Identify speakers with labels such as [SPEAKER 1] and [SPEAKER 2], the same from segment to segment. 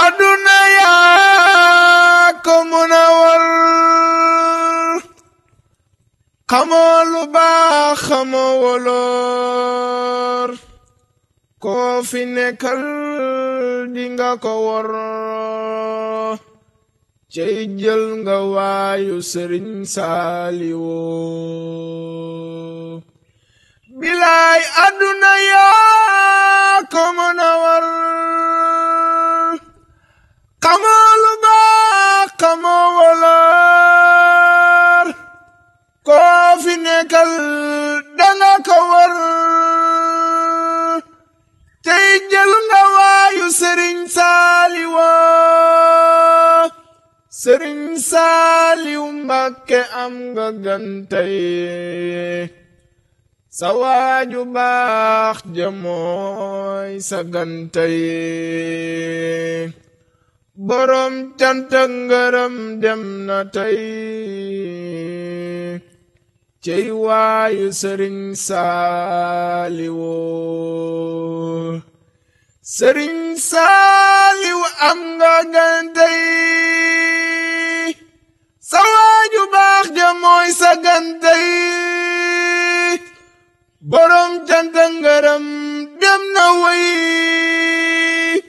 [SPEAKER 1] aduna yaa ko mën a war xamoo lu baax xamoo woloor koo fi nekkal dinga ko war cey jël nga waayu Sëriñ Saliou bilaay aduna yaa ko mën a war xamoo lu baax xamoo woloor koo fi nekkal danga ko war tey jël nga waayu Sëriñ Saliou Sëriñ Saliou Mbàkke am nga gantay sa waaju baax ja mooy sa gantay borom cant ak ngërëm dem na tey cey waayu Sëriñ Saliou Sëriñ Saliou am nga gantay sa waaju baax ja mooy sa gantay borom cant ak ngërëm dem na wey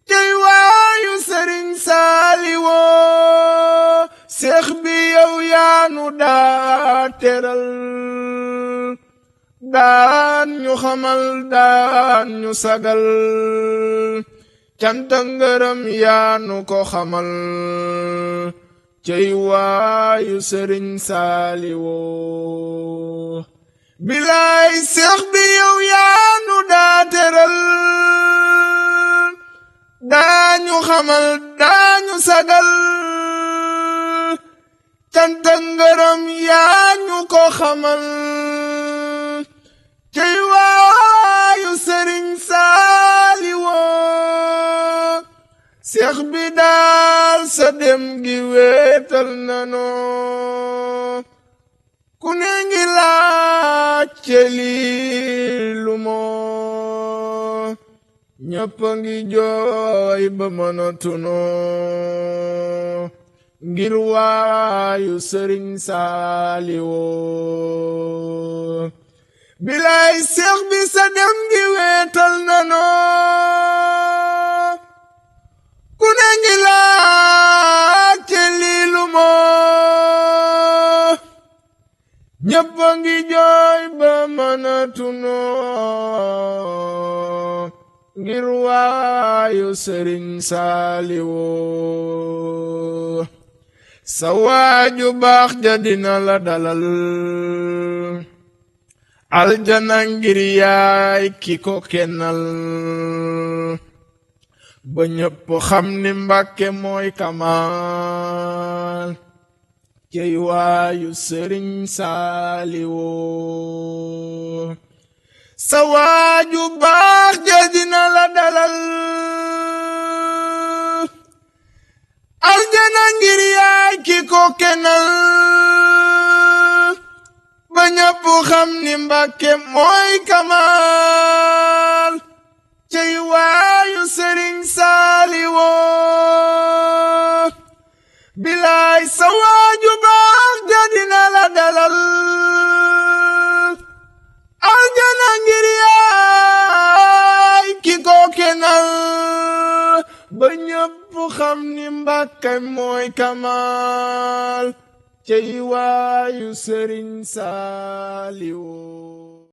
[SPEAKER 1] cey waayu Sëriñ Saliou cheikh bi yow yaanu daa teral daan ñu xamal daan ñu sagal cant ak ngërëm yaanu ko xamal cey waayu Sëriñ Saliou bilaay cheikh bi yow yaanu daa teral daañu xamal daañu sagal cant ak ngërëm yaañu ko xamal cey waayu Sëriñ Saliou cheikh bi daal sa dem gi weetal nano ku ne ngi laajte lii lu moo ñëpp ngi jooy ba mënatuno ngir waayu Sëriñ Saliou bilaay cheikh bi sa dem gi weetal nano ku ne ngi laajte lii lu moo ñëpp ngi jooy ba mënatuno ngir waayu Sëriñ Saliou sa waaju baax ja dina la dalal aljana ngir yaay ki ko kennal ba ñëpp xam ni Mbàkke mooy kamal cey waayu Sëriñ Saliou sa waaju baax ja dina la dalal aljana ngir yaay ki ko kennal ba ñëpp xam ni Mbàkke mooy kamal cey waayu Sëriñ Saliou bilaay sa waaju baax ja dina la dalal aljana ngir yaay ki ko kennal ba ñëpp xam ni Mbàkke mooy kamal cey waayu Sëriñ Saliou